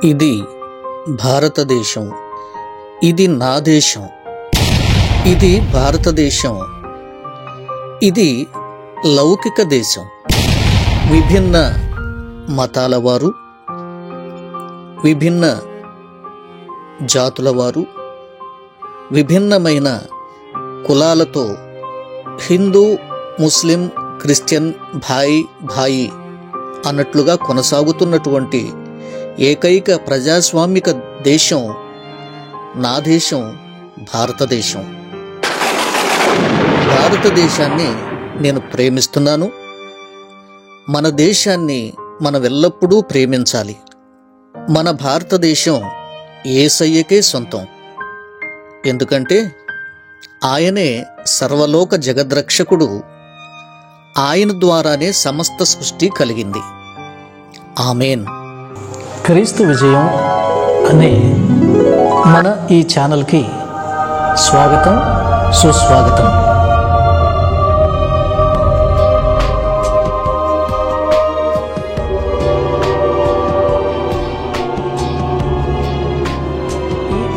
ఇది భారతదేశం. ఇది నా దేశం. ఇది భారతదేశం. ఇది లౌకిక దేశం. విభిన్న మతాల వారు, విభిన్న జాతుల వారు, విభిన్నమైన కులాలతో హిందూ, ముస్లిం, క్రిస్టియన్ భాయి భాయి అన్నట్లుగా కొనసాగుతున్నటువంటి ఏకైక ప్రజాస్వామిక దేశం నా దేశం భారతదేశం. భారతదేశాన్ని నేను ప్రేమిస్తున్నాను. మన దేశాన్ని మనం ఎల్లప్పుడూ ప్రేమించాలి. మన భారతదేశం యేసయ్యకే సొంతం. ఎందుకంటే ఆయనే సర్వలోక జగద్రక్షకుడు. ఆయన ద్వారానే సమస్త సృష్టి కలిగింది. ఆమేన్. క్రీస్తు విజయం అనే మన ఈ ఛానల్కి స్వాగతం, సుస్వాగతం.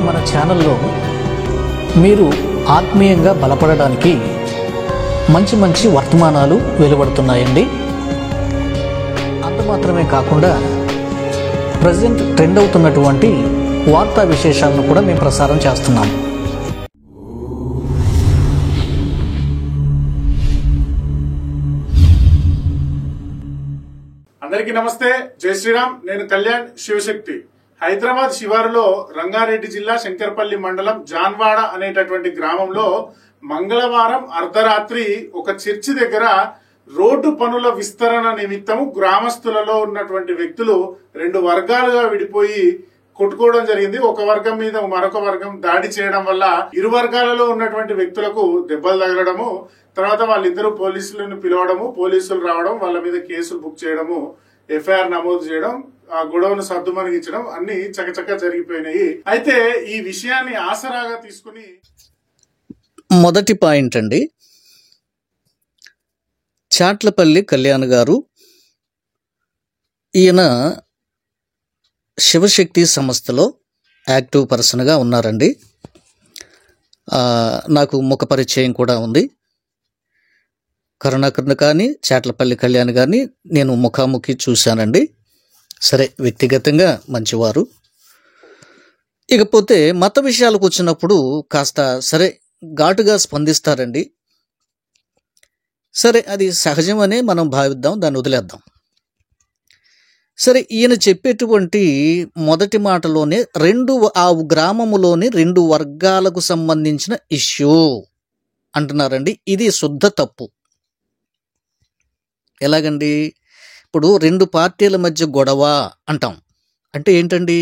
మన ఛానల్లో మీరు ఆత్మీయంగా బలపడడానికి మంచి మంచి వర్తమానాలు వెలువడుతున్నాయండి. అంత మాత్రమే కాకుండా ప్రజెంట్ ట్రెండ్ అవుతున్నటువంటి వార్తా విశేషాలను కూడా మేము ప్రసారం చేస్తున్నాం. అందరికీ నమస్తే, జై శ్రీరామ్. నేను కళ్యాణ్ శివశక్తి. హైదరాబాద్ శివారులో రంగారెడ్డి జిల్లా శంకర్పల్లి మండలం జాన్వాడ అనేటటువంటి గ్రామంలో మంగళవారం అర్ధరాత్రి ఒక చర్చి దగ్గర రోడ్డు పనుల విస్తరణ నిమిత్తము గ్రామస్తులలో ఉన్నటువంటి వ్యక్తులు రెండు వర్గాలుగా విడిపోయి కొట్టుకోవడం జరిగింది. ఒక వర్గం మీద మరొక వర్గం దాడి చేయడం వల్ల ఇరు వర్గాలలో ఉన్నటువంటి వ్యక్తులకు దెబ్బలు తగలడము, తర్వాత వాళ్ళిద్దరూ పోలీసులను పిలవడము, పోలీసులు రావడం, వాళ్ళ మీద కేసులు బుక్ చేయడము, ఎఫ్ఐఆర్ నమోదు చేయడం, ఆ గొడవను సర్దుమణిగించడం అన్ని చకచకా జరిగిపోయినాయి. అయితే ఈ విషయాన్ని ఆసరాగా తీసుకుని మొదటి పాయింట్ అండి, చాట్లపల్లి కళ్యాణ్ గారు, ఈయన శివశక్తి సంస్థలో యాక్టివ్ పర్సన్గా ఉన్నారండి. నాకు ముఖ పరిచయం కూడా ఉంది. కరుణాకరణ కానీ చాట్లపల్లి కళ్యాణ్ గారిని నేను ముఖాముఖి చూశానండి. సరే, వ్యక్తిగతంగా మంచివారు. ఇకపోతే మత విషయాలకు వచ్చినప్పుడు కాస్త సరే ఘాటుగా స్పందిస్తారండి. సరే, అది సహజమనే మనం భావిద్దాం, దాన్ని వదిలేద్దాం. సరే, ఈయన చెప్పేటువంటి మొదటి మాటలోనే ఆ గ్రామములోని రెండు వర్గాలకు సంబంధించిన ఇష్యూ అంటున్నారండి. ఇది శుద్ధ తప్పు. ఎలాగండి? ఇప్పుడు రెండు పార్టీల మధ్య గొడవ అంటాం అంటే ఏంటండి?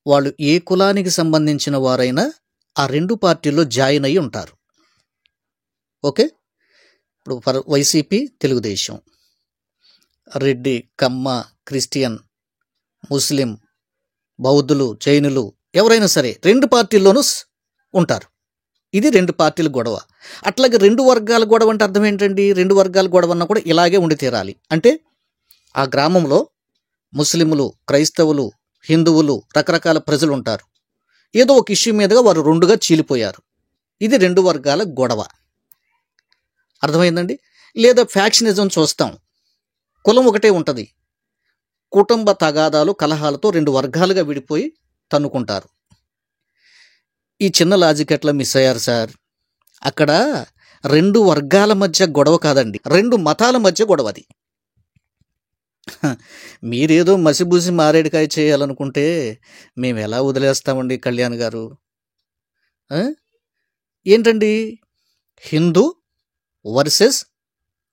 వాళ్ళు ఏ కులానికి సంబంధించిన వారైనా ఆ రెండు పార్టీల్లో జాయిన్ అయ్యి ఉంటారు. ఓకే, ఇప్పుడు వైసీపీ, తెలుగుదేశం, రెడ్డి, కమ్మ, క్రిస్టియన్, ముస్లిం, బౌద్ధులు, జైనులు ఎవరైనా సరే రెండు పార్టీల్లోనూ ఉంటారు. ఇది రెండు పార్టీల గొడవ. అట్లాగే రెండు వర్గాల గొడవ అంటే అర్థం ఏంటండి? రెండు వర్గాల గొడవ అన్నా కూడా ఇలాగే ఉండి తీరాలి. అంటే ఆ గ్రామంలో ముస్లింలు, క్రైస్తవులు, హిందువులు, రకరకాల ప్రజలు ఉంటారు. ఏదో ఒక ఇష్యూ మీదుగా వారు రెండుగా చీలిపోయారు. ఇది రెండు వర్గాల గొడవ. అర్థమైందండి? లేదా ఫ్యాక్షనిజం చూస్తాం. కులం ఒకటే ఉంటుంది, కుటుంబ తగాదాలు, కలహాలతో రెండు వర్గాలుగా విడిపోయి తన్నుకుంటారు. ఈ చిన్న లాజిక్ ఎట్లా మిస్ అయ్యారు సార్? అక్కడ రెండు వర్గాల మధ్య గొడవ కాదండి, రెండు మతాల మధ్య గొడవ. అది మీరేదో మసిబూసి మారేడుకాయ చేయాలనుకుంటే మేము ఎలా వదిలేస్తామండి కళ్యాణ్ గారు? ఏంటండి? హిందూ వర్సెస్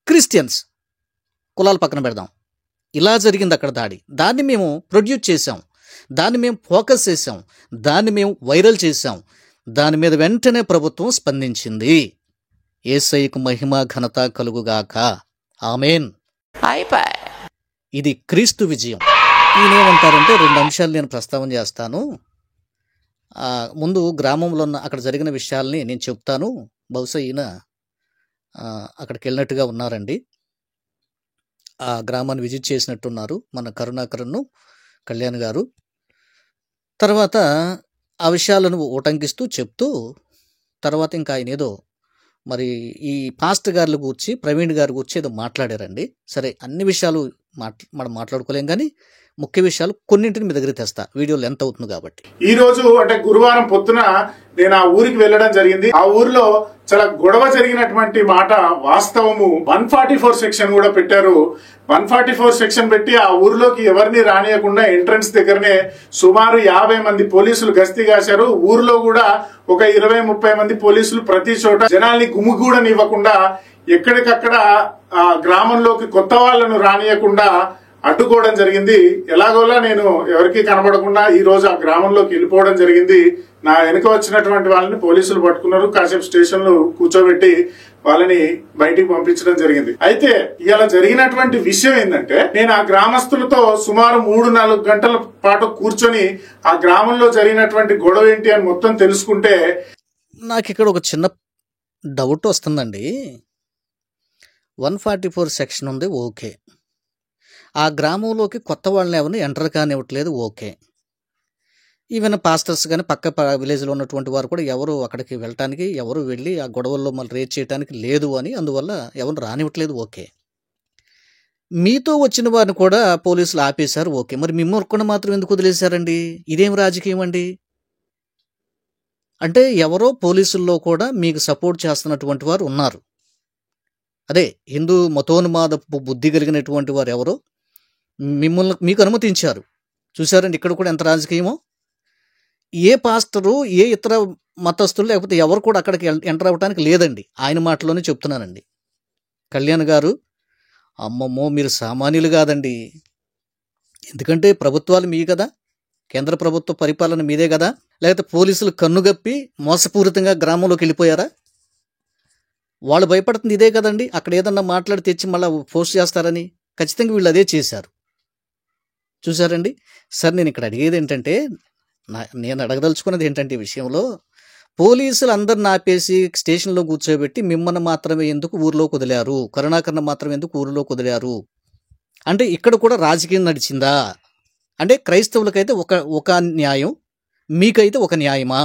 క్రిస్టియన్స్, కులాలు పక్కన పెడదాం. ఇలా జరిగింది అక్కడ దాడి. దాన్ని మేము ప్రొడ్యూస్ చేసాం, దాన్ని మేము ఫోకస్ చేసాం, దాన్ని మేము వైరల్ చేసాం. దాని మీద వెంటనే ప్రభుత్వం స్పందించింది. యేసయ్యకు మహిమ ఘనత కలుగుగాక. ఆమేన్. ఇది క్రీస్తు విజయం. ఈయనేమంటారంటే రెండు అంశాలు నేను ప్రస్తావన చేస్తాను. ముందు గ్రామంలో ఉన్న అక్కడ జరిగిన విషయాల్ని నేను చెప్తాను. బహుశా ఈయన అక్కడికి వెళ్ళినట్టుగా ఉన్నారండి. ఆ గ్రామాన్ని విజిట్ చేసినట్టున్నారు. మన కరుణాకరన్ను కళ్యాణ్ గారు. తర్వాత ఆ విషయాలను ఉటంకిస్తూ చెప్తూ తర్వాత ఇంకా ఆయన ఏదో మరి ఈ పాస్టర్ గారి గురించి, ప్రవీణ్ గారి గురించి ఏదో మాట్లాడారండి. సరే, అన్ని విషయాలు మనం మాట్లాడుకోలేం, కానీ ముఖ్య విషయాలు కొన్నింటిని మీ దగ్గర తెస్తా, వీడియో లెంత్ అవుతుంది కాబట్టి. ఈ రోజు అంటే గురువారం పొద్దున నేను ఆ ఊరికి వెళ్ళడం జరిగింది. ఆ ఊరిలో చాలా గొడవ జరిగినటువంటి మాట వాస్తవము. 144 సెక్షన్ కూడా పెట్టారు. 144 సెక్షన్ పెట్టి ఆ ఊరిలోకి ఎవరిని రానియకుండా ఎంట్రన్స్ దగ్గరనే సుమారు 50 మంది పోలీసులు గస్తీ కాశారు. ఊరిలో కూడా ఒక 20-30 మంది పోలీసులు ప్రతి చోట జనాల్ని గుమిగూడనివ్వకుండా ఎక్కడికక్కడ ఆ గ్రామంలోకి కొత్త వాళ్ళను రానియకుండా అడ్డుకోవడం జరిగింది. ఎలాగోలా నేను ఎవరికి కనబడకుండా ఈ రోజు ఆ గ్రామంలోకి వెళ్ళిపోవడం జరిగింది. నా వెనుక వచ్చినటువంటి వాళ్ళని పోలీసులు పట్టుకున్నారు. కాసేపు స్టేషన్ లో కూర్చోబెట్టి వాళ్ళని బయటికి పంపించడం జరిగింది. అయితే ఇలా జరిగినటువంటి విషయం ఏంటంటే, నేను ఆ గ్రామస్తులతో సుమారు 3-4 గంటల పాటు కూర్చొని ఆ గ్రామంలో జరిగినటువంటి గొడవ ఏంటి అని మొత్తం తెలుసుకుంటే నాకు ఇక్కడ ఒక చిన్న డౌట్ వస్తుందండి. 144 సెక్షన్ ఉంది, ఓకే. ఆ గ్రామంలోకి కొత్త వాళ్ళని ఎవరిని ఎంటర్ కానివ్వట్లేదు, ఓకే. ఈవెన్ పాస్టర్స్ కానీ పక్క విలేజ్లో ఉన్నటువంటి వారు కూడా ఎవరు అక్కడికి వెళ్ళటానికి, ఎవరు వెళ్ళి ఆ గొడవల్లో మళ్ళీ రేట్ చేయడానికి లేదు అని, అందువల్ల ఎవరు రానివ్వట్లేదు, ఓకే. మీతో వచ్చిన వారిని కూడా పోలీసులు ఆపేశారు, ఓకే. మరి మిమ్మల్ని మాత్రం ఎందుకు వదిలేశారండి? ఇదేం రాజకీయం అండి? అంటే ఎవరో పోలీసుల్లో కూడా మీకు సపోర్ట్ చేస్తున్నటువంటి వారు ఉన్నారు. అదే హిందూ మతోన్మాద బుద్ధి కలిగినటువంటి వారు ఎవరో మీకు అనుమతించారు. చూసారండి ఇక్కడ కూడా ఎంత రాజకీయమో. ఏ పాస్టరు, ఏ ఇతర మతస్థులు లేకపోతే ఎవరు కూడా అక్కడికి ఎంటర్ అవ్వడానికి లేదండి. ఆయన మాటలోనే చెప్తున్నానండి. కళ్యాణ్ గారు, అమ్మమ్మో మీరు సామాన్యులు కాదండి. ఎందుకంటే ప్రభుత్వాలు మీ కదా, కేంద్ర ప్రభుత్వ పరిపాలన మీదే కదా. లేకపోతే పోలీసులు కన్నుగప్పి మోసపూరితంగా గ్రామంలోకి వెళ్ళిపోయారా? వాళ్ళు భయపడుతుంది ఇదే కదండి. అక్కడ ఏదన్నా మాట్లాడి తెచ్చి మళ్ళీ పోస్ట్ చేస్తారని ఖచ్చితంగా వీళ్ళు అదే చేశారు. చూసారండి. సార్, నేను ఇక్కడ అడిగేది ఏంటంటే, నేను అడగదలుచుకున్నది ఏంటంటే ఈ విషయంలో, పోలీసులు అందరిని ఆపేసి స్టేషన్లో కూర్చోబెట్టి మిమ్మల్ని మాత్రమే ఎందుకు ఊరిలోకి వదిలారు, కరుణాకరణ మాత్రమే ఎందుకు ఊరిలోకి వదిలారు అంటే ఇక్కడ కూడా రాజకీయం నడిచిందా? అంటే క్రైస్తవులకైతే ఒక న్యాయం, మీకైతే ఒక న్యాయమా?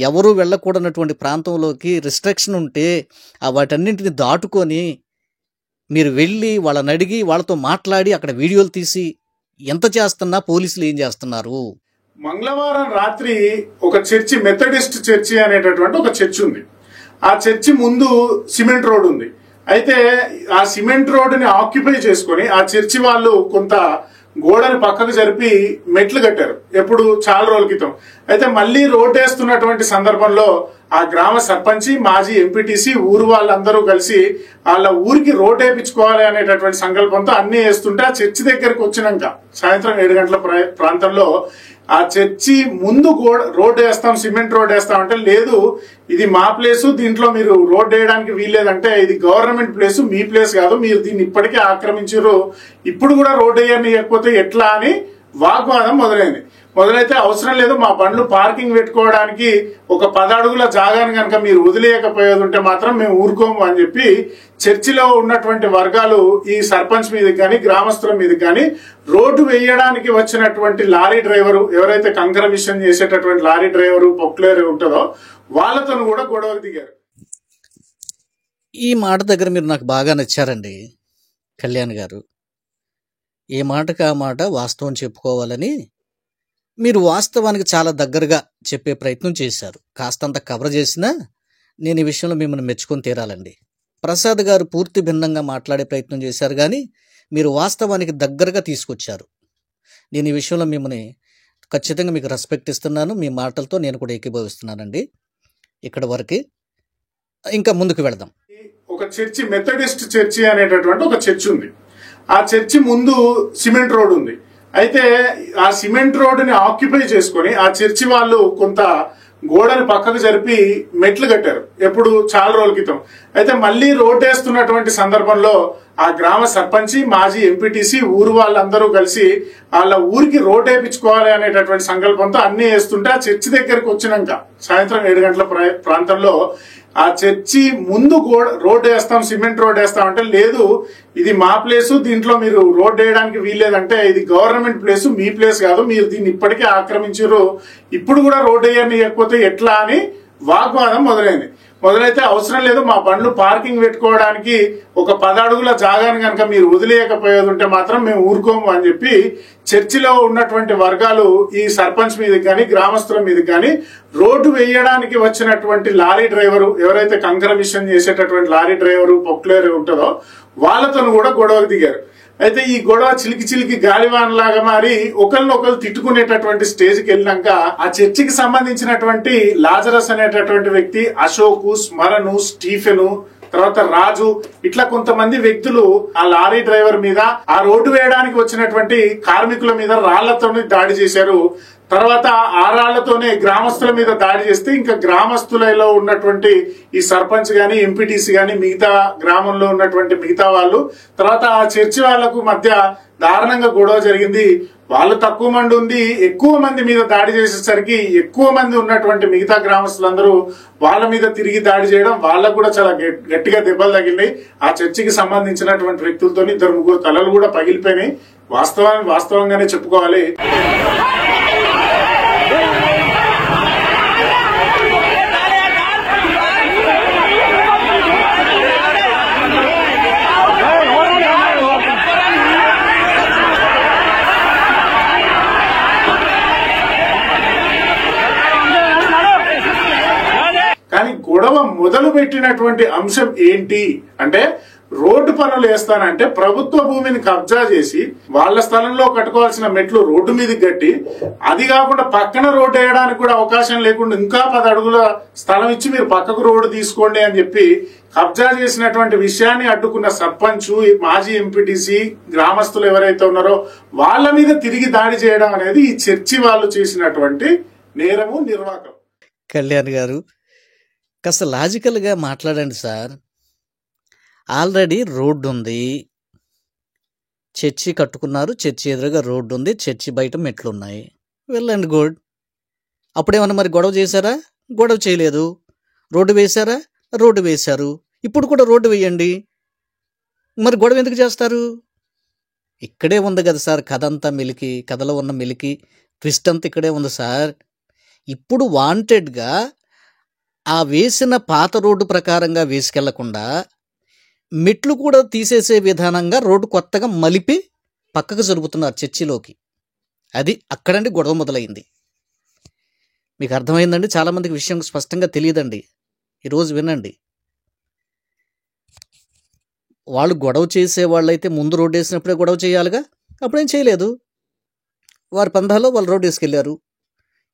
ఎవరు వెళ్ళకూడనటువంటి ప్రాంతంలోకి రిస్ట్రిక్షన్ ఉంటే వాటన్నింటిని దాటుకొని మీరు వెళ్ళి వాళ్ళని అడిగి వాళ్ళతో మాట్లాడి అక్కడ వీడియోలు తీసి ఎంత చేస్తున్నా పోలీసులు ఏం చేస్తున్నారు? మంగళవారం రాత్రి ఒక చర్చి, మెథడిస్ట్ చర్చి అనేటటువంటి ఒక చర్చి ఉంది. ఆ చర్చి ముందు సిమెంట్ రోడ్ ఉంది. అయితే ఆ సిమెంట్ రోడ్డుని ఆక్యుపై చేసుకొని ఆ చర్చి వాళ్ళు కొంత గోడని పక్కకు జరిపి మెట్లు కట్టారు. ఎప్పుడు చాలా రోజుల క్రితం. అయితే మళ్ళీ రోడ్ వేస్తున్నటువంటి సందర్భంలో ఆ గ్రామ సర్పంచి, మాజీ ఎంపీటీసీ, ఊరు వాళ్ళందరూ కలిసి వాళ్ళ ఊరికి రోడ్ వేయించుకోవాలి అనేటటువంటి సంకల్పంతో అన్ని వేస్తుంటే ఆ చర్చి దగ్గరకు వచ్చినాక సాయంత్రం 7 గంటల ప్రాంతంలో ఆ చర్చి ముందు రోడ్ వేస్తాం, సిమెంట్ రోడ్ వేస్తాం అంటే, లేదు ఇది మా ప్లేసు, దీంట్లో మీరు రోడ్ వేయడానికి వీల్లేదంటే, ఇది గవర్నమెంట్ ప్లేసు, మీ ప్లేస్ కాదు, మీరు దీన్ని ఇప్పటికే ఆక్రమించారు, ఇప్పుడు కూడా రోడ్ వేయకపోతే ఎట్లా అని వాగ్వాదం మొదలైతే అవసరం లేదు, మా బండ్లు పార్కింగ్ పెట్టుకోవడానికి ఒక 10 అడుగుల జాగాను కనుక మీరు వదిలేయకపోయేది ఉంటే మాత్రం మేము ఊరుకోము అని చెప్పి చర్చిలో ఉన్నటువంటి వర్గాలు ఈ సర్పంచ్ మీదకి కానీ గ్రామస్తుల మీదకి కానీ రోడ్డు వేయడానికి వచ్చినటువంటి లారీ డ్రైవరు, ఎవరైతే కంకర మిషన్ చేసేటటువంటి లారీ డ్రైవరు, పొక్లేరు ఉంటుందో వాళ్ళతో కూడా గొడవకు దిగారు. ఈ మాట దగ్గర మీరు నాకు బాగా నచ్చారండి కళ్యాణ్ గారు. ఏ మాటకు ఆ మాట వాస్తవం చెప్పుకోవాలని మీరు వాస్తవానికి చాలా దగ్గరగా చెప్పే ప్రయత్నం చేశారు. కాస్తంత కవర్ చేసినా నేను ఈ విషయంలో మిమ్మల్ని మెచ్చుకొని తీరాలండి. ప్రసాద్ గారు పూర్తి భిన్నంగా మాట్లాడే ప్రయత్నం చేశారు, కానీ మీరు వాస్తవానికి దగ్గరగా తీసుకొచ్చారు. నేను ఈ విషయంలో మిమ్మల్ని ఖచ్చితంగా మీకు రెస్పెక్ట్ ఇస్తున్నాను. మీ మాటలతో నేను కూడా ఏకీభవిస్తున్నానండి. ఇక్కడ వరకు ఇంకా ముందుకు వెళదాం. ఒక చర్చి, మెథడిస్ట్ చర్చి అనేటటువంటి ఒక చర్చి ఉంది. ఆ చర్చి ముందు సిమెంట్ రోడ్ ఉంది. అయితే ఆ సిమెంట్ రోడ్డుని ఆక్యుపై చేసుకొని ఆ చర్చి వాళ్ళు కొంత గోడని పక్కకు జరిపి మెట్లు కట్టారు. ఎప్పుడు చాలా రోజుల క్రితం. అయితే మళ్ళీ రోడ్ వేస్తున్నటువంటి సందర్భంలో ఆ గ్రామ సర్పంచి, మాజీ ఎంపీటీసీ, ఊరు వాళ్ళందరూ కలిసి వాళ్ళ ఊరికి రోడ్ వేయించుకోవాలి అనేటటువంటి సంకల్పంతో అన్ని వేస్తుంటే ఆ చర్చి దగ్గరకు వచ్చినాక సాయంత్రం 7 గంటల ప్రాంతంలో ఆ చర్చి ముందు రోడ్ వేస్తాం, సిమెంట్ రోడ్ వేస్తాం అంటే లేదు, ఇది మా ప్లేసు, దీంట్లో మీరు రోడ్ వేయడానికి వీల్లేదంటే ఇది గవర్నమెంట్ ప్లేసు, మీ ప్లేస్ కాదు, మీరు దీన్ని ఇప్పటికే ఆక్రమించారు, ఇప్పుడు కూడా రోడ్ వేయకపోతే ఎట్లా అని వాగ్వాదం మొదలైతే అవసరం లేదు, మా బండ్లు పార్కింగ్ పెట్టుకోవడానికి ఒక 10 అడుగుల జాగాను కనుక మీరు వదిలేయకపోయేది ఉంటే మాత్రం మేము ఊరుకోము అని చెప్పి చర్చిలో ఉన్నటువంటి వర్గాలు ఈ సర్పంచ్ మీదకి కానీ గ్రామస్తుల మీదకి కానీ రోడ్డు వేయడానికి వచ్చినటువంటి లారీ డ్రైవరు, ఎవరైతే కంకర మిషన్ చేసేటటువంటి లారీ డ్రైవరు పొక్లేరు ఉంటుందో వాళ్ళతో కూడా గొడవకు దిగారు. అయితే ఈ గొడవ చిలికి గాలివానలాగా మారి ఒకరినొకరు తిట్టుకునేటటువంటి స్టేజ్కి వెళ్ళినాక ఆ చర్చికి సంబంధించినటువంటి లాజరస్ అనేటటువంటి వ్యక్తి, అశోకు, స్మరణు, స్టీఫెను, తర్వాత రాజు, ఇట్లా కొంతమంది వ్యక్తులు ఆ లారీ డ్రైవర్ మీద, ఆ రోడ్డు వేయడానికి వచ్చినటువంటి కార్మికుల మీద రాళ్లతో దాడి చేశారు. తర్వాత ఆ రాళ్లతోనే గ్రామస్తుల మీద దాడి చేస్తే ఇంకా గ్రామస్తులలో ఉన్నటువంటి ఈ సర్పంచ్ గాని, ఎంపీటీసీ గాని, మిగతా గ్రామంలో ఉన్నటువంటి మిగతా వాళ్ళు, తర్వాత ఆ చర్చి వాళ్లకు మధ్య దారుణంగా గొడవ జరిగింది. వాళ్ళు తక్కువ మంది ఉంది, ఎక్కువ మంది మీద దాడి చేసేసరికి ఎక్కువ మంది ఉన్నటువంటి మిగతా గ్రామస్తులందరూ వాళ్ళ మీద తిరిగి దాడి చేయడం, వాళ్ళకు కూడా చాలా గట్టిగా దెబ్బలు తగిలినాయి. ఆ చర్చికి సంబంధించినటువంటి వ్యక్తులతో 2-3 తలలు కూడా పగిలిపోయినాయి. వాస్తవంగానే చెప్పుకోవాలి. కానీ గొడవ మొదలు పెట్టినటువంటి అంశం ఏంటి అంటే, రోడ్డు పనులు వేస్తానంటే ప్రభుత్వ భూమిని కబ్జా చేసి వాళ్ళ స్థలంలో కట్టుకోవాల్సిన మెట్లు రోడ్డు మీదకి కట్టి, అది కాకుండా పక్కన రోడ్డు వేయడానికి కూడా అవకాశం లేకుండా ఇంకా 10 అడుగుల స్థలం ఇచ్చి మీరు పక్కకు రోడ్డు తీసుకోండి అని చెప్పి కబ్జా చేసినటువంటి విషయాన్ని అడ్డుకున్న సర్పంచ్, మాజీ ఎంపీటీసీ, గ్రామస్తులు ఎవరైతే ఉన్నారో వాళ్ళ మీద తిరిగి దాడి చేయడం అనేది ఈ చర్చి వాళ్ళు చేసినటువంటి నేరము, నిర్వాకం. కళ్యాణ్ గారు కాస్త లాజికల్గా మాట్లాడండి సార్. ఆల్రెడీ రోడ్డు ఉంది, చర్చి కట్టుకున్నారు, చర్చి ఎదురుగా రోడ్డు ఉంది, చర్చి బయట మెట్లు ఉన్నాయి, వెల్ అండ్ గుడ్. అప్పుడేమన్నా మరి గొడవ చేశారా? గొడవ చేయలేదు. రోడ్డు వేశారా? రోడ్డు వేశారు. ఇప్పుడు కూడా రోడ్డు వేయండి. మరి గొడవ ఎందుకు చేస్తారు? ఇక్కడే ఉంది కదా సార్ కథ అంతా, కథలో ఉన్న మెలికి ట్విస్ట్ అంతా ఇక్కడే ఉంది సార్. ఇప్పుడు వాంటెడ్గా ఆ వేసిన పాత రోడ్డు ప్రకారంగా వేసుకెళ్లకుండా మెట్లు కూడా తీసేసే విధానంగా రోడ్డు కొత్తగా మలిపి పక్కకు జరుపుతున్నారు చర్చిలోకి. అది అక్కడండి గొడవ మొదలైంది. మీకు అర్థమైందండి? చాలామందికి విషయం స్పష్టంగా తెలియదండి. ఈరోజు వినండి. వాళ్ళు గొడవ చేసే వాళ్ళైతే ముందు రోడ్డు వేసినప్పుడే గొడవ చేయాలిగా, అప్పుడేం చేయలేదు. వారి పందాలో వాళ్ళు రోడ్డు వేసుకెళ్లారు.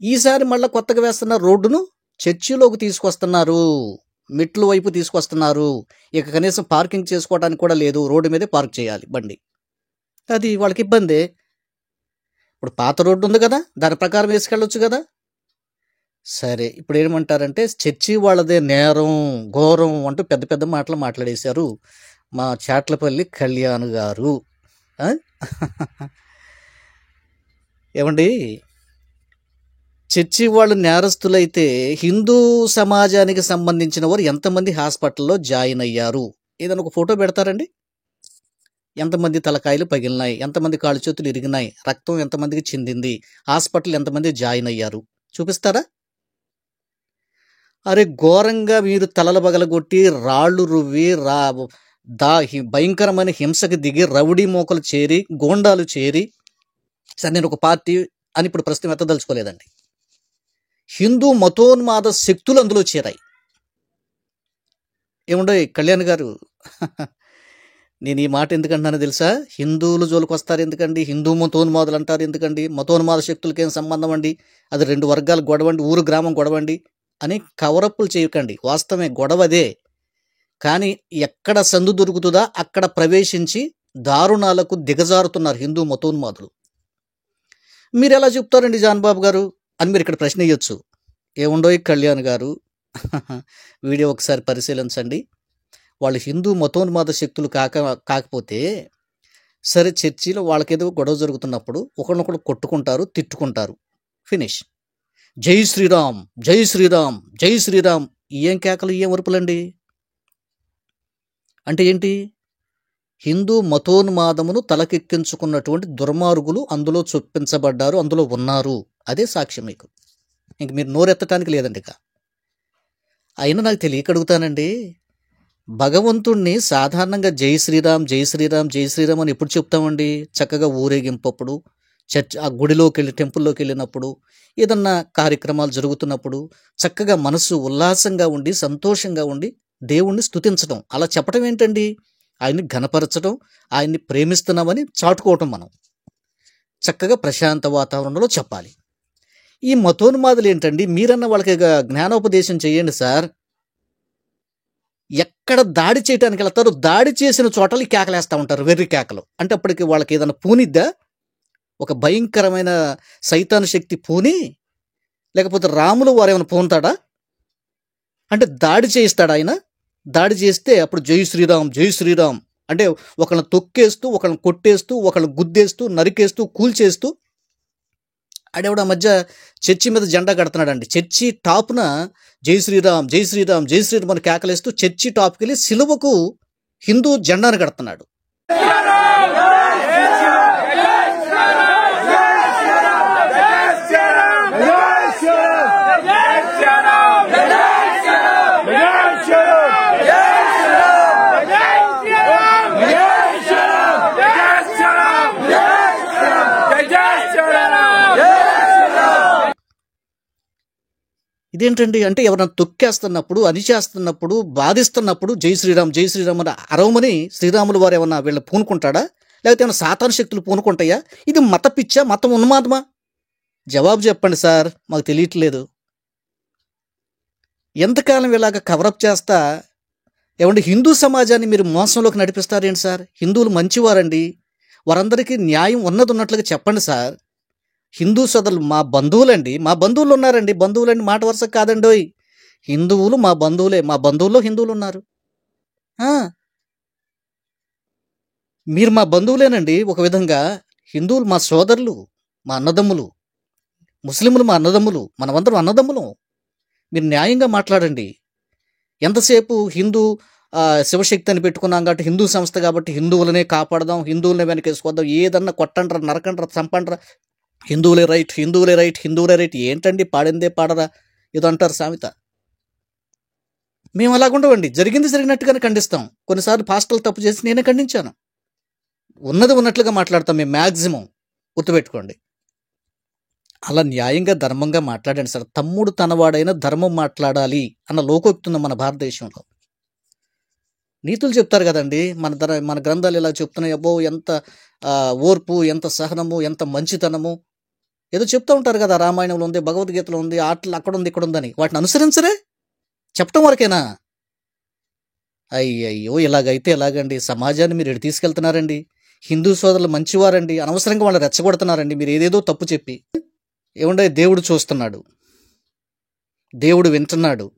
ఈసారి మళ్ళీ కొత్తగా వేస్తున్న రోడ్డును చర్చిలోకి తీసుకొస్తున్నారు, మెట్లు వైపు తీసుకొస్తున్నారు. ఇక కనీసం పార్కింగ్ చేసుకోవడానికి కూడా లేదు, రోడ్డు మీదే పార్క్ చేయాలి బండి. అది వాళ్ళకి ఇబ్బందే. ఇప్పుడు పాత రోడ్డు ఉంది కదా, దాని ప్రకారం వేసుకెళ్ళొచ్చు కదా. సరే, ఇప్పుడు ఏమంటారంటే చర్చి వాళ్ళదే నేరం, ఘోరం అంటూ పెద్ద పెద్ద మాటలు మాట్లాడేశారు మా చాట్లపల్లి కళ్యాణ్ గారు. ఏమండి, చర్చి వాళ్ళు నేరస్తులైతే హిందూ సమాజానికి సంబంధించిన వారు ఎంతమంది హాస్పిటల్లో జాయిన్ అయ్యారు? ఏదైనా ఒక ఫోటో పెడతారండి? ఎంతమంది తలకాయలు పగిలినాయి, ఎంతమంది కాళ్ళు చేతులు ఇరిగినాయి, రక్తం ఎంతమందికి చెందింది, హాస్పిటల్ ఎంతమంది జాయిన్ అయ్యారు చూపిస్తారా? అరే ఘోరంగా మీరు తలలు పగలగొట్టి రాళ్ళు రువ్వి భయంకరమైన హింసకు దిగి రౌడీ మోకలు చేరి గోండాలు చేరి, సరే నేను ఒక పార్టీ అని ఇప్పుడు ప్రస్తుతం ఎత్తదలుచుకోలేదండి, హిందూ మతోన్మాద శక్తులు అందులో చేరాయి. ఏముండో కళ్యాణ్ గారు, నేను ఈ మాట ఎందుకంటున్నానో తెలుసా? హిందువులు జోలికి వస్తారు ఎందుకండి, హిందూ మతోన్మాదులు అంటారు ఎందుకండి, మతోన్మాద శక్తులకి ఏం సంబంధం అండి, అది 2 వర్గాలు గొడవండి, ఊరు గ్రామం గొడవండి అని కవరప్పులు చేయకండి. వాస్తవమే గొడవదే, కానీ ఎక్కడ సందు దొరుకుతుందా అక్కడ ప్రవేశించి దారుణాలకు దిగజారుతున్నారు హిందూ మతోన్మాదులు. మీరు ఎలా చెప్తారండి జాన్బాబు గారు అని మీరు ఇక్కడ ప్రశ్న వేయొచ్చు. ఏముండో కళ్యాణ్ గారు, వీడియో ఒకసారి పరిశీలించండి. వాళ్ళు హిందూ మతోన్మాద శక్తులు కాకపోతే సరే, చర్చిలో వాళ్ళకేదో గొడవ జరుగుతున్నప్పుడు ఒకరినొకరు కొట్టుకుంటారు, తిట్టుకుంటారు, ఫినిష్. జై శ్రీరామ్, జై శ్రీరామ్, జై శ్రీరామ్. ఏం కేకలు, ఏం అరుపులండి? అంటే ఏంటి? హిందూ మతోన్మాదమును తలకెక్కించుకున్నటువంటి దుర్మార్గులు అందులో చొప్పించబడ్డారు, అందులో ఉన్నారు. అదే సాక్ష్యం మీకు. ఇంక మీరు నోరెత్తటానికి లేదండి. ఇక అయినా నాకు తెలియక అడుగుతానండి, భగవంతుణ్ణి సాధారణంగా జై శ్రీరామ్, జై శ్రీరామ్, జై శ్రీరామ్ అని ఎప్పుడు చెప్తామండి? చక్కగా ఊరేగింపప్పుడు, ఆ గుడిలోకి వెళ్ళి, టెంపుల్లోకి వెళ్ళినప్పుడు, ఏదన్నా కార్యక్రమాలు జరుగుతున్నప్పుడు చక్కగా మనసు ఉల్లాసంగా ఉండి, సంతోషంగా ఉండి దేవుణ్ణి స్తుతించడం. అలా చెప్పటం ఏంటండి? ఆయన్ని ఘనపరచడం, ఆయన్ని ప్రేమిస్తున్నామని చాటుకోవటం. మనం చక్కగా ప్రశాంత వాతావరణంలో చెప్పాలి. ఈ మతోన్మాదులు ఏంటండి? మీరన్న వాళ్ళకి జ్ఞానోపదేశం చేయండి సార్. ఎక్కడ దాడి చేయడానికి వెళ్తారో దాడి చేసిన చోటలు కేకలేస్తూ ఉంటారు, వెర్రి కేకలు. అంటే అప్పటికి వాళ్ళకి ఏదైనా పూనిద్దా? ఒక భయంకరమైన సైతాను శక్తి పూని, లేకపోతే రాములు వారు ఏమైనా పూనుతాడా? అంటే దాడి చేయిస్తాడు ఆయన. దాడి చేస్తే అప్పుడు జై శ్రీరామ్, జై శ్రీరామ్ అంటే ఒకళ్ళని తొక్కేస్తూ, ఒకళ్ళని కొట్టేస్తూ, ఒకళ్ళని గుద్దేస్తూ, నరికేస్తూ, కూల్చేస్తూ. ఆడేవాడు ఆ మధ్య చర్చి మీద జెండా కడుతున్నాడండి. చర్చి టాప్న జై శ్రీరామ్, జై శ్రీరామ్, జై శ్రీరామ్ అని కేకలేస్తూ చర్చి టాప్కి వెళ్ళి సిలువకు హిందూ జెండాను కడుతున్నాడు. ఇదేంటండి? అంటే ఎవరైనా తొక్కేస్తున్నప్పుడు, అణిచేస్తున్నప్పుడు, బాధిస్తున్నప్పుడు జై శ్రీరామ్, జై శ్రీరామ్ అని అరవమని శ్రీరాములు వారు ఏమన్నా వీళ్ళు పూనుకుంటాడా? లేకపోతే ఏమైనా సాతాను శక్తులు పూనుకుంటాయా? ఇది మత పిచ్చా, మతం ఉన్మాదమా? జవాబు చెప్పండి సార్, మాకు తెలియట్లేదు. ఎంతకాలం ఇలాగ కవరప్ చేస్తా ఏమంటే హిందూ సమాజాన్ని మీరు మోసంలోకి నడిపిస్తారేంటి సార్? హిందువులు మంచివారండి, వారందరికీ న్యాయం ఉన్నట్లుగా చెప్పండి సార్. హిందూ సోదరులు మా బంధువులండి, మా బంధువులు ఉన్నారండి. బంధువులండి మాట వరుస కాదండి. హిందువులు మా బంధువులే, మా బంధువుల్లో హిందువులు ఉన్నారు. మీరు మా బంధువులేనండి. ఒక విధంగా హిందువులు మా సోదరులు, మా అన్నదమ్ములు. ముస్లింలు మా అన్నదమ్ములు, మనమందరం అన్నదమ్ములం. మీరు న్యాయంగా మాట్లాడండి. ఎంతసేపు హిందూ శివశక్తి అని పెట్టుకున్నాం కాబట్టి, హిందూ సంస్థ కాబట్టి హిందువులనే కాపాడదాం, హిందువులనే వెనకేసుకొద్దాం, ఏదన్నా కొట్టండ్రా, నరకండ్రా, చంపండ్రా, హిందువులే రైట్, హిందువులే రైట్, హిందువులే రైట్. ఏంటండి పాడిందే పాడరా ఏదో అంటారు సామెత. మేము అలాగుండవండి. జరిగింది జరిగినట్టుగానే ఖండిస్తాం. కొన్నిసార్లు పాస్టర్లు తప్పు చేసి నేనే ఖండించాను. ఉన్నది ఉన్నట్లుగా మాట్లాడతాం మేము మ్యాక్సిమం. గుర్తుపెట్టుకోండి. అలా న్యాయంగా ధర్మంగా మాట్లాడండి సార్. తమ్ముడు తనవాడైన ధర్మం మాట్లాడాలి అన్న లోకోక్తి ఉంది మన భారతదేశంలో. నీతులు చెప్తారు కదండి మన గ్రంథాలు ఇలా చెప్తున్నాయి. అబ్బో ఎంత ఓర్పు, ఎంత సహనము, ఎంత మంచితనము ఏదో చెప్తూ ఉంటారు కదా. రామాయణంలో ఉంది, భగవద్గీతలో ఉంది, ఆటలు అక్కడ ఉంది, ఇక్కడ ఉందని. వాటిని అనుసరించరే, చెప్పటం వరకేనా? అయ్యయ్యో, ఇలాగైతే ఎలాగండి? సమాజాన్ని మీరు ఎటు తీసుకెళ్తున్నారండి? హిందూ సోదరులు మంచివారండి, అనవసరంగా వాళ్ళు రెచ్చగొడుతున్నారండి మీరు ఏదేదో తప్పు చెప్పి. ఏమంటే దేవుడు చూస్తున్నాడు, దేవుడు వింటున్నాడు.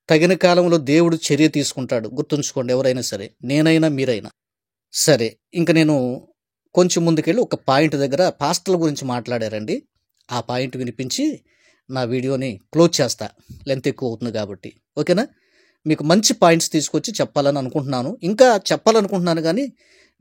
తగిన కాలంలో దేవుడు చర్య తీసుకుంటాడు. గుర్తుంచుకోండి, ఎవరైనా సరే, నేనైనా మీరైనా సరే. ఇంక నేను కొంచెం ముందుకెళ్ళి ఒక పాయింట్ దగ్గర పాస్టర్ల గురించి మాట్లాడారండి. ఆ పాయింట్ వినిపించి నా వీడియోని క్లోజ్ చేస్తా, లెంత్ ఎక్కువ అవుతుంది కాబట్టి. ఓకేనా? మీకు మంచి పాయింట్స్ తీసుకొచ్చి చెప్పాలని అనుకుంటున్నాను. ఇంకా చెప్పాలనుకుంటున్నాను కానీ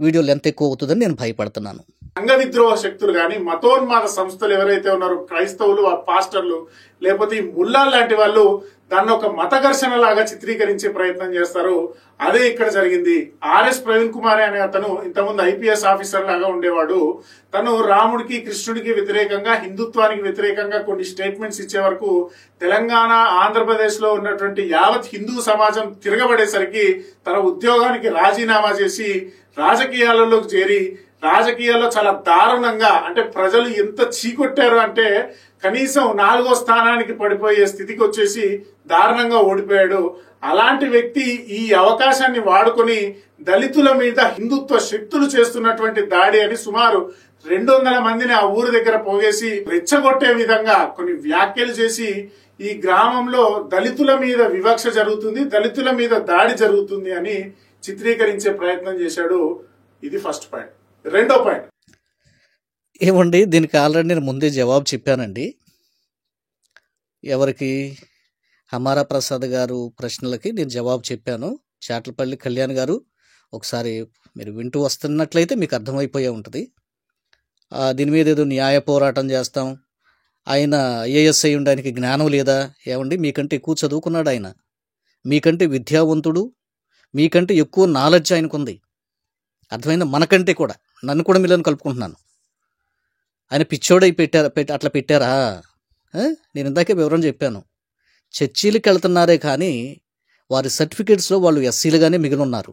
వీడియో లెంత్ ఎక్కువ అవుతుందని నేను భయపడుతున్నాను. సంఘ విద్రోహ శక్తులు కానీ, మతోన్మాద సంస్థలు ఎవరైతే ఉన్నారో, క్రైస్తవులు, ఆ పాస్టర్లు, లేకపోతే ఈ ముల్లాల్ లాంటి వాళ్ళు దాన్ని ఒక మత ఘర్షణ లాగా చిత్రీకరించే ప్రయత్నం చేస్తారు. అదే ఇక్కడ జరిగింది. ఆర్ఎస్ ప్రవీణ్ కుమార్ అనే అతను ఇంతకుముందు ఐపీఎస్ ఆఫీసర్ లాగా ఉండేవాడు. తను రాముడికి, కృష్ణుడికి వ్యతిరేకంగా, హిందుత్వానికి వ్యతిరేకంగా కొన్ని స్టేట్మెంట్స్ ఇచ్చే వరకు తెలంగాణ, ఆంధ్రప్రదేశ్ లో ఉన్నటువంటి యావత్ హిందూ సమాజం తిరగబడేసరికి తన ఉద్యోగానికి రాజీనామా చేసి రాజకీయాలలోకి చేరి, రాజకీయాల్లో చాలా దారుణంగా, అంటే ప్రజలు ఎంత చీకొట్టారు అంటే కనీసం 4వ స్థానానికి పడిపోయే స్థితికి వచ్చేసి దారుణంగా ఓడిపోయాడు. అలాంటి వ్యక్తి ఈ అవకాశాన్ని వాడుకొని దళితుల మీద హిందుత్వ శక్తులు చేస్తున్నటువంటి దాడి అని సుమారు 200 మందిని ఆ ఊరు దగ్గర పోగేసి రెచ్చగొట్టే విధంగా కొన్ని వ్యాఖ్యలు చేసి ఈ గ్రామంలో దళితుల మీద వివక్ష జరుగుతుంది, దళితుల మీద దాడి జరుగుతుంది అని చిత్రీకరించే ప్రయత్నం చేశాడు. ఇది ఫస్ట్ పాయింట్. రెండో పాయింట్ ఏమండి, దీనికి ఆల్రెడీ నేను ముందే జవాబు చెప్పానండి. ఎవరికి హమారా ప్రసాద్ గారు ప్రశ్నలకి నేను జవాబు చెప్పాను. చాట్లపల్లి కళ్యాణ్ గారు ఒకసారి మీరు వింటూ వస్తున్నట్లయితే మీకు అర్థమైపోయే ఉంటుంది. దీని మీద ఏదో న్యాయ పోరాటం చేస్తాం, ఆయన ఐఏఎస్ అయి ఉండడానికి జ్ఞానం లేదా? ఏమండి, మీకంటే ఎక్కువ చదువుకున్నాడు ఆయన, మీకంటే విద్యావంతుడు, మీకంటే ఎక్కువ నాలెడ్జ్ ఆయనకుంది. అర్థమైందా? మనకంటే కూడా, నన్ను కూడా మీలో కలుపుకుంటున్నాను. ఆయన పిచ్చోడై అట్లా పెట్టారా? నేను ఇందాకే వివరం చెప్పాను. చర్చీలకు వెళ్తున్నారే కానీ వారి సర్టిఫికేట్స్లో వాళ్ళు ఎస్సీలుగానే మిగిలి ఉన్నారు.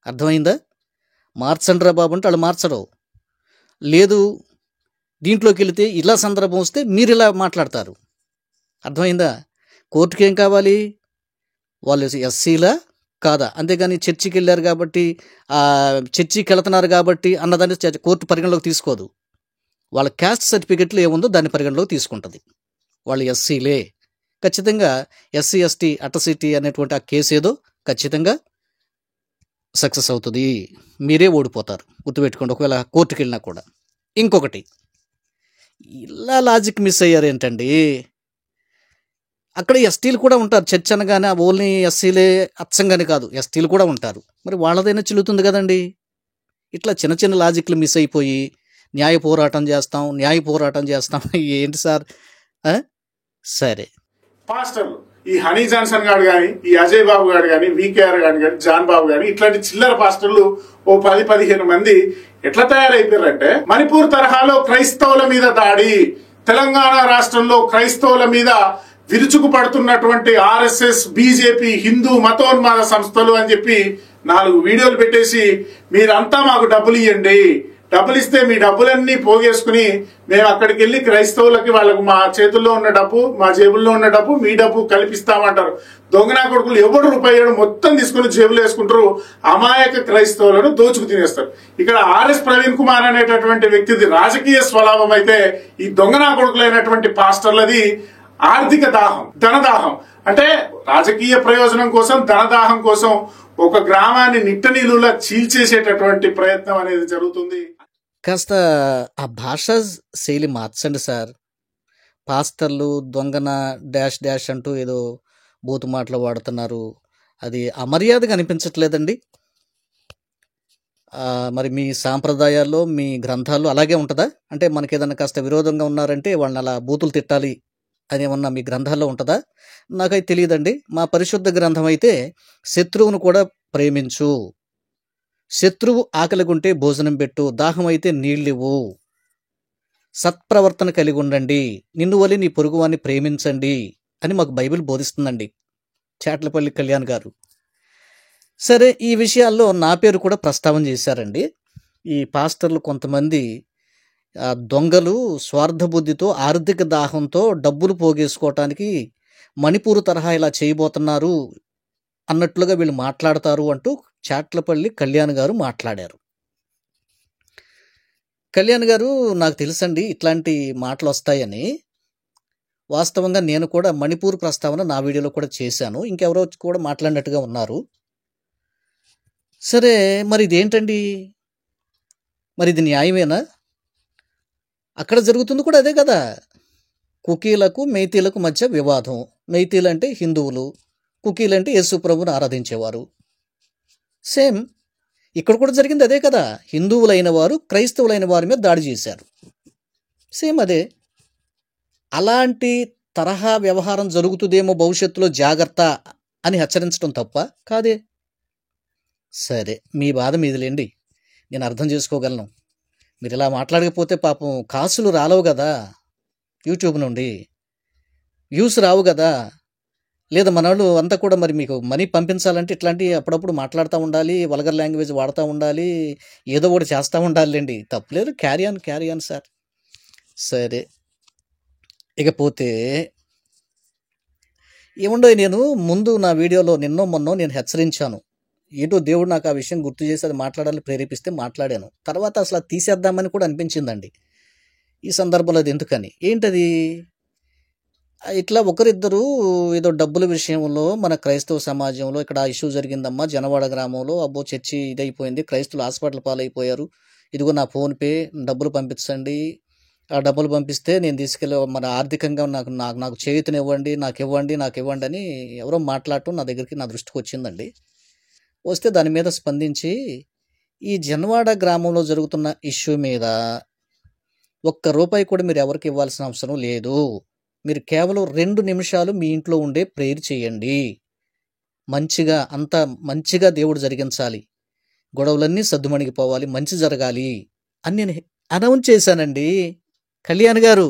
అర్థమైందా? మార్చండి రా బాబు అంటే వాళ్ళు మార్చరు. లేదు, దీంట్లోకి వెళితే ఇలా సందర్భం వస్తే మీరు ఇలా మాట్లాడతారు. అర్థమైందా? కోర్టుకి ఏం కావాలి? వాళ్ళు ఎస్సీలా కాదా? అంతేగాని చర్చికి వెళ్ళారు కాబట్టి, చర్చికి వెళుతున్నారు కాబట్టి అన్నదాన్ని కోర్టు పరిగణలోకి తీసుకోదు. వాళ్ళ క్యాస్ట్ సర్టిఫికెట్లు ఏముందో దాన్ని పరిగణలోకి తీసుకుంటుంది. వాళ్ళు ఎస్సీలే, ఖచ్చితంగా ఎస్సీ ఎస్టీ అట్రసిటీ అనేటువంటి ఆ కేసు ఏదో ఖచ్చితంగా సక్సెస్ అవుతుంది. మీరే ఓడిపోతారు, గుర్తుపెట్టుకోండి, ఒకవేళ కోర్టుకి వెళ్ళినా కూడా. ఇంకొకటి, ఇలా లాజిక్ మిస్ అయ్యారు ఏంటండి? అక్కడ ఎస్టీలు కూడా ఉంటారు. చర్చ్ అనగానే ఓన్లీ ఎస్సీలే అచ్చంగానే కాదు, ఎస్టీలు కూడా ఉంటారు. మరి వాళ్ళదైనా చిల్లుతుంది కదండి. ఇట్లా చిన్న చిన్న లాజిక్లు మిస్ అయిపోయి న్యాయ పోరాటం చేస్తాం ఏంటి సార్? సరే, పాస్టర్లు ఈ హనీ జాన్సన్ గారు కానీ, ఈ అజయ్ బాబు గారు కానీ, వికేఆర్ గారు కానీ, జాన్ బాబు గారు, ఇట్లాంటి చిల్లర పాస్టర్లు ఓ 10-15 మంది ఎట్లా తయారైపోయారంటే, మణిపూర్ తరహాలో క్రైస్తవుల మీద దాడి, తెలంగాణ రాష్ట్రంలో క్రైస్తవుల మీద విరుచుకు పడుతున్నటువంటి ఆర్ఎస్ఎస్, బీజేపీ, హిందూ మతోన్మాద సంస్థలు అని చెప్పి 4 వీడియోలు పెట్టేసి, మీరంతా మాకు డబ్బులు ఇవ్వండి, డబ్బులు ఇస్తే మీ డబ్బులన్నీ పోగేసుకుని మేము అక్కడికి వెళ్ళి క్రైస్తవులకి వాళ్ళకు మా చేతుల్లో ఉన్న డబ్బు, మా జేబుల్లో ఉన్న డబ్బు, మీ డబ్బు కల్పిస్తామంటారు. దొంగనా కొడుకులు ఎవడు రూపాయలు మొత్తం తీసుకుని జేబులు వేసుకుంటారు, అమాయక క్రైస్తవులను దోచుకు తినేస్తారు. ఇక్కడ ఆర్ఎస్ ప్రవీణ్ కుమార్ అనేటటువంటి వ్యక్తిది రాజకీయ స్వలాభం అయితే, ఈ దొంగనా కొడుకులైనటువంటి పాస్టర్లది ఆర్థిక దాహం, ధనదాహం. అంటే రాజకీయ ప్రయోజనం కోసం, ధనదాహం కోసం ఒక గ్రామాన్ని నిట్టనీలులా చీల్చేసేటటువంటి ప్రయత్నం అనేది జరుగుతుంది. కాస్త ఆ భాషా శైలి మార్చండి సార్. పాస్టర్లు దొంగన డాష్ డాష్ అంటూ ఏదో బూతు మాటలు వాడుతున్నారు. అది అమర్యాదగా అనిపించట్లేదండి? మరి మీ సాంప్రదాయాల్లో, మీ గ్రంథాల్లో అలాగే ఉంటుందా? అంటే మనకి ఏదైనా కాస్త విరోధంగా ఉన్నారంటే వాళ్ళని అలా బూతులు తిట్టాలి అని ఏమన్నా మీ గ్రంథాల్లో ఉంటుందా? నాకైతే తెలియదండి. మా పరిశుద్ధ గ్రంథం అయితే శత్రువును కూడా ప్రేమించు, శత్రువు ఆకలిగుంటే భోజనం పెట్టు, దాహం అయితే నీళ్ళివ్వు, సత్ప్రవర్తన కలిగి ఉండండి, నిన్ను వలి నీ పొరుగువాన్ని ప్రేమించండి అని మాకు బైబిల్ బోధిస్తుందండి చాట్లపల్లి కళ్యాణ్ గారు. సరే, ఈ విషయాల్లో నా పేరు కూడా ప్రస్తావన చేశారండి. ఈ పాస్టర్లు కొంతమంది దొంగలు స్వార్థ బుద్ధితో, ఆర్థిక దాహంతో డబ్బులు పోగేసుకోవటానికి మణిపూర్ తరహా ఇలా చేయబోతున్నారు అన్నట్లుగా వీళ్ళు మాట్లాడతారు అంటూ చాట్లపల్లి కళ్యాణ్ గారు మాట్లాడారు. కళ్యాణ్ గారు, నాకు తెలుసండి ఇట్లాంటి మాటలు వస్తాయని. వాస్తవంగా నేను కూడా మణిపూర్ ప్రస్తావన నా వీడియోలో కూడా చేశాను, ఇంకెవరో కూడా మాట్లాడినట్టుగా ఉన్నారు. సరే, మరి ఇదేంటండి? మరి ఇది న్యాయమేనా? అక్కడ జరుగుతుంది కూడా అదే కదా. కుకీలకు మెయితీలకు మధ్య వివాదం. మెయితీలు అంటే హిందువులు, కుకీలు అంటే యేసు ప్రభువుని ఆరాధించేవారు. సేమ్ ఇక్కడ కూడా జరిగింది అదే కదా. హిందువులైన వారు క్రైస్తవులైన వారి మీద దాడి చేశారు. సేమ్ అదే. అలాంటి తరహా వ్యవహారం జరుగుతుందేమో భవిష్యత్తులో, జాగ్రత్త అని హెచ్చరించడం తప్ప కాదే. సరే, మీ బాధ మీదిలేండి, నేను అర్థం చేసుకోగలను. మీరు ఇలా మాట్లాడకపోతే పాపం కాసులు రాలవు కదా, యూట్యూబ్ నుండి వ్యూస్ రావు కదా. లేదా మనోళ్ళు అంతా కూడా మరి మీకు మనీ పంపించాలంటే ఇట్లాంటివి అప్పుడప్పుడు మాట్లాడుతూ ఉండాలి, వల్గర్ లాంగ్వేజ్ వాడుతూ ఉండాలి, ఏదో ఒకటి చేస్తూ ఉండాలండి. తప్పులేదు, క్యారీ ఆన్ సార్. సరే, ఇకపోతే ఏముండో, నేను ముందు నా వీడియోలో నిన్నో మొన్నో నేను హెచ్చరించాను. ఏటో దేవుడు నాకు ఆ విషయం గుర్తు చేసి అది మాట్లాడాలని ప్రేరేపిస్తే మాట్లాడాను. తర్వాత అసలు అది తీసేద్దామని కూడా అనిపించిందండి ఈ సందర్భంలో. అది ఎందుకని, ఏంటది, ఇట్లా ఒకరిద్దరు ఏదో డబ్బుల విషయంలో మన క్రైస్తవ సమాజంలో ఇక్కడ ఇష్యూ జరిగిందమ్మా జనవాడ గ్రామంలో, అబ్బో చర్చి ఇదైపోయింది, క్రైస్తవులు హాస్పిటల్ పాలైపోయారు, ఇదిగో నా ఫోన్పే, డబ్బులు పంపించండి, ఆ డబ్బులు పంపిస్తే నేను తీసుకెళ్ళి మన ఆర్థికంగా నాకు నాకు నాకు చేయూతనివ్వండి, నాకు ఇవ్వండి అని ఎవరో మాట్లాడటం నా దృష్టికి వచ్చిందండి. వస్తే దాని మీద స్పందించి ఈ జన్వాడ గ్రామంలో జరుగుతున్న ఇష్యూ మీద ఒక్క రూపాయి కూడా మీరు ఎవరికి ఇవ్వాల్సిన అవసరం లేదు. మీరు కేవలం 2 నిమిషాలు మీ ఇంట్లో ఉండే ప్రేయర్ చేయండి. అంతా మంచిగా దేవుడు జరిగించాలి. గొడవలన్నీ సద్దుమణిగిపోవాలి, మంచి జరగాలి అని నేను అనౌన్స్ చేశానండి. కళ్యాణ్ గారు,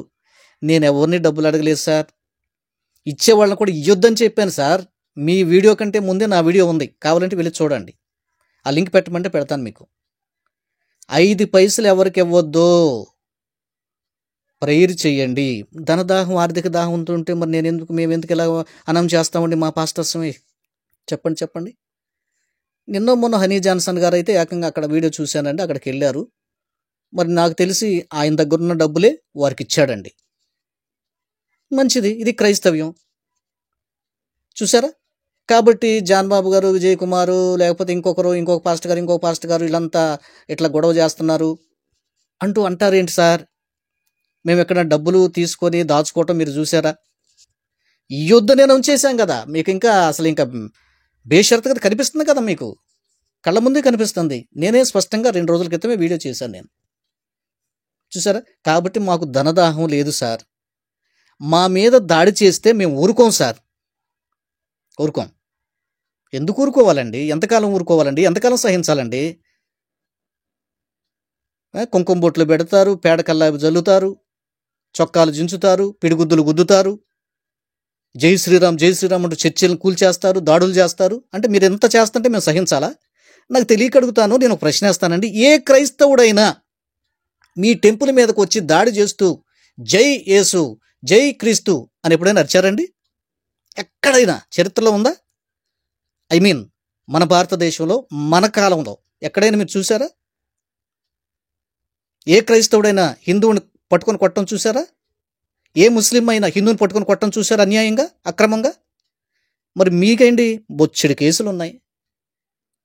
నేను ఎవరిని డబ్బులు అడగలేదు సార్. ఇచ్చేవాళ్ళని కూడా ఇయ్యొద్దని చెప్పాను సార్. మీ వీడియో కంటే ముందే నా వీడియో ఉంది, కావాలంటే వెళ్ళి చూడండి. ఆ లింక్ పెట్టమంటే పెడతాను మీకు. 5 పైసలు ఎవరికి ఇవ్వద్దు, ప్రేయర్ చేయండి. ధనదాహం, ఆర్థిక దాహం ఉంటుంటే మరి మేము ఎందుకు ఇలా అనౌన్స్ చేస్తామండి మా పాస్టర్స్ని? చెప్పండి. నిన్న మొన్న హనీ జాన్సన్ గారు అయితే ఏకంగా అక్కడ వీడియో చూశానండి, అక్కడికి వెళ్ళారు. మరి నాకు తెలిసి ఆయన దగ్గర ఉన్న డబ్బులే వారికి ఇచ్చాడండి. మంచిది, ఇది క్రైస్తవ్యం. చూసారా? కాబట్టి జాన్ బాబు గారు, విజయ్ కుమారు, లేకపోతే ఇంకొక పాస్టర్ గారు వీళ్ళంతా ఇట్లా గొడవ చేస్తున్నారు అంటారేంటి సార్? మేము ఎక్కడ డబ్బులు తీసుకొని దాచుకోవటం మీరు చూసారా? ఈ యుద్ధం నేను ఉంచేసాం కదా, మీకు ఇంకా బేషరతుగా కనిపిస్తుంది కదా, మీకు కళ్ళ ముందే కనిపిస్తుంది. నేనే స్పష్టంగా 2 రోజుల క్రితమే వీడియో చేశాను నేను. చూసారా? కాబట్టి మాకు ధనదాహం లేదు సార్. మా మీద దాడి చేస్తే మేము ఊరుకోం సార్, ఊరుకోం. ఎందుకు ఊరుకోవాలండి? ఎంతకాలం ఊరుకోవాలండి? ఎంతకాలం సహించాలండి? కుంకుమ బొట్లు పెడతారు, పేడ కల్లావి జల్లుతారు, చొక్కాలు జించుతారు, పిడిగుద్దులు గుద్దుతారు, జై శ్రీరామ్ అంటూ చర్చిలను కూల్చేస్తారు, దాడులు చేస్తారు. అంటే మీరు ఎంత చేస్తుంటే మేము సహించాలా? నాకు తెలియక అడుగుతాను, నేను ఒక ప్రశ్న వేస్తానండి. ఏ క్రైస్తవుడైనా మీ టెంపుల్ మీదకు వచ్చి దాడి చేస్తూ జై యేసు, జై క్రీస్తు అని ఎప్పుడైనా అరిచారండి? ఎక్కడైనా చరిత్రలో ఉందా? మన భారతదేశంలో, మన కాలంలో ఎక్కడైనా మీరు చూసారా? ఏ క్రైస్తవుడైనా హిందువుని పట్టుకొని కొట్టడం చూసారా? ఏ ముస్లిం అయినా హిందువుని పట్టుకొని కొట్టడం చూసారా? అన్యాయంగా, అక్రమంగా? మరి మీకేంటి బొచ్చెడు కేసులు ఉన్నాయి.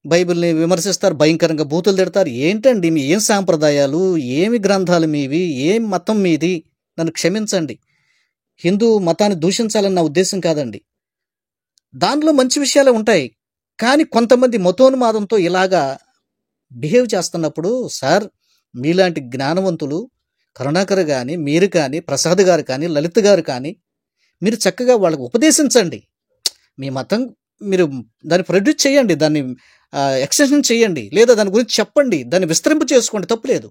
బైబిల్ని విమర్శిస్తారు, భయంకరంగా బూతులు తిడతారు. ఏంటండి మీ ఏం సాంప్రదాయాలు, ఏమి గ్రంథాలు మీవి, ఏం మతం మీది? నన్ను క్షమించండి, హిందూ మతాన్ని దూషించాలని నా ఉద్దేశం కాదండి. దానిలో మంచి విషయాలే ఉంటాయి. కానీ కొంతమంది మతోన్మాదంతో ఇలాగా బిహేవ్ చేస్తున్నప్పుడు సార్, మీలాంటి జ్ఞానవంతులు కరుణాకర్ కానీ, మీరు కానీ, ప్రసాద్ గారు కానీ, లలిత్ గారు కానీ, మీరు చక్కగా వాళ్ళకు ఉపదేశించండి. మీ మతం మీరు దాన్ని ప్రొడ్యూస్ చేయండి, దాన్ని ఎక్స్టెన్షన్ చేయండి, లేదా దాని గురించి చెప్పండి, దాన్ని విస్తరింప చేసుకోండి, తప్పులేదు,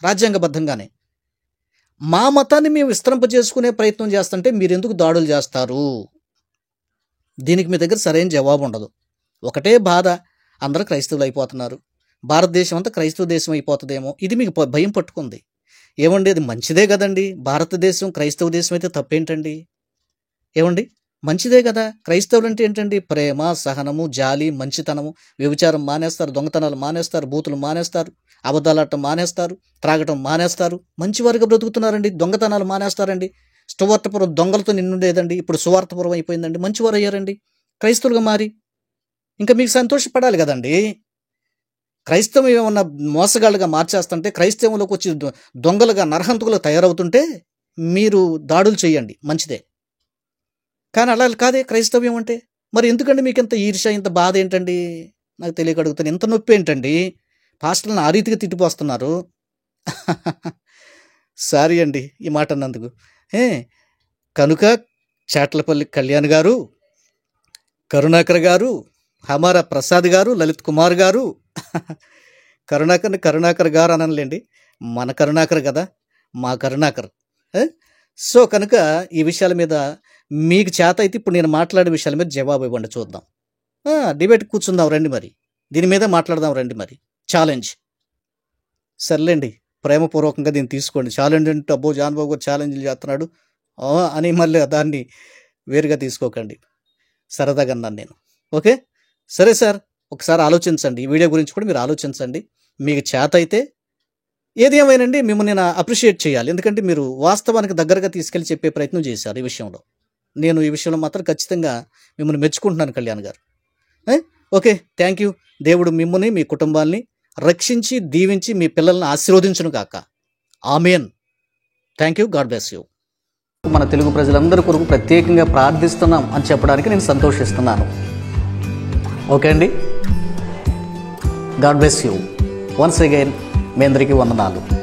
రాజ్యాంగబద్ధంగానే. మా మతాన్ని మేము విస్తరింప చేసుకునే ప్రయత్నం చేస్తుంటే మీరు ఎందుకు దాడులు చేస్తారు? దీనికి మీ దగ్గర సరైన జవాబు ఉండదు. ఒకటే బాధ, అందరూ క్రైస్తవులు అయిపోతున్నారు, భారతదేశం అంతా క్రైస్తవ దేశం అయిపోతుందేమో, ఇది మీకు భయం పట్టుకుంది. ఏమండి, అది మంచిదే కదండి. భారతదేశం క్రైస్తవ దేశం అయితే తప్పేంటండి? ఏమండి, మంచిదే కదా. క్రైస్తవులు అంటే ఏంటండి? ప్రేమ, సహనము, జాలి, మంచితనము. వ్యభిచారం మానేస్తారు, దొంగతనాలు మానేస్తారు, బూతులు మానేస్తారు, అబద్ధాలాడటం మానేస్తారు, త్రాగటం మానేస్తారు, మంచివారుగా బ్రతుకుతున్నారండి. దొంగతనాలు మానేస్తారండి. సువార్తపురం దొంగలతో నిండుండేదండి, ఇప్పుడు సువార్తపురం అయిపోయిందండి, మంచివారు అయ్యారండి క్రైస్తవులుగా మారి. ఇంకా మీకు సంతోషపడాలి కదండి. క్రైస్తవం ఏమన్నా మోసగాళ్ళుగా మార్చేస్తుంటే, క్రైస్తవంలోకి వచ్చి దొంగలుగా, నరహంతకులుగా తయారవుతుంటే మీరు దాడులు చేయండి, మంచిదే. కానీ అలా కాదే క్రైస్తవ్యం అంటే. మరి ఎందుకండి మీకు ఇంత ఈర్ష్య, ఇంత బాధ ఏంటండి? నాకు తెలియక అడుగుతాను. ఇంత నొప్పి ఏంటండి? పాస్టర్లను ఆ రీతిగా తిట్టిపోస్తున్నారు. సారీ అండి ఈ మాట అన్నందుకు. కనుక చాట్లపల్లి కళ్యాణ్ గారు, కరుణాకర్ గారు, హమారా ప్రసాద్ గారు, లలిత్ కుమార్ గారు, కరుణాకర్ గారు అనలేండి, మన కరుణాకర్ కదా, మా కరుణాకర్. సో కనుక ఈ విషయాల మీద మీకు చేత అయితే ఇప్పుడు నేను మాట్లాడే విషయాల మీద జవాబు ఇవ్వండి, చూద్దాం. డిబేట్ కూర్చుందాం రండి, మరి దీని మీద మాట్లాడదాం రండి. మరి ఛాలెంజ్ సర్లేండి, ప్రేమపూర్వకంగా దీన్ని తీసుకోండి. ఛాలెంజ్ అంటే అబ్బో జాన్ బాబు గారు ఛాలెంజ్లు చేస్తున్నాడు అని మళ్ళీ దాన్ని వేరుగా తీసుకోకండి. సరదాగా అన్నాను నేను. ఓకే, సరే సార్, ఒకసారి ఆలోచించండి. ఈ వీడియో గురించి కూడా మీరు ఆలోచించండి. మీకు చేత అయితే ఏది ఏమైనండి మిమ్మల్ని నేను అప్రిషియేట్ చేయాలి. ఎందుకంటే మీరు వాస్తవానికి దగ్గరగా తీసుకెళ్ళి చెప్పే ప్రయత్నం చేశారు ఈ విషయంలో. నేను ఈ విషయంలో మాత్రం ఖచ్చితంగా మిమ్మల్ని మెచ్చుకుంటున్నాను కళ్యాణ్ గారు. Okay, thank you. దేవుడు మిమ్మల్ని, మీ కుటుంబాన్ని రక్షించి, దీవించి, మీ పిల్లల్ని ఆశీర్వదించును గాక. ఆమేన్. Thank you. God bless you. మన తెలుగు ప్రజలందరి కొరకు ప్రత్యేకంగా ప్రార్థిస్తున్నాం అని చెప్పడానికి నేను సంతోషిస్తున్నాను. ఓకే అండి. God bless you. Once again మీ అందరికీ వందనాలు.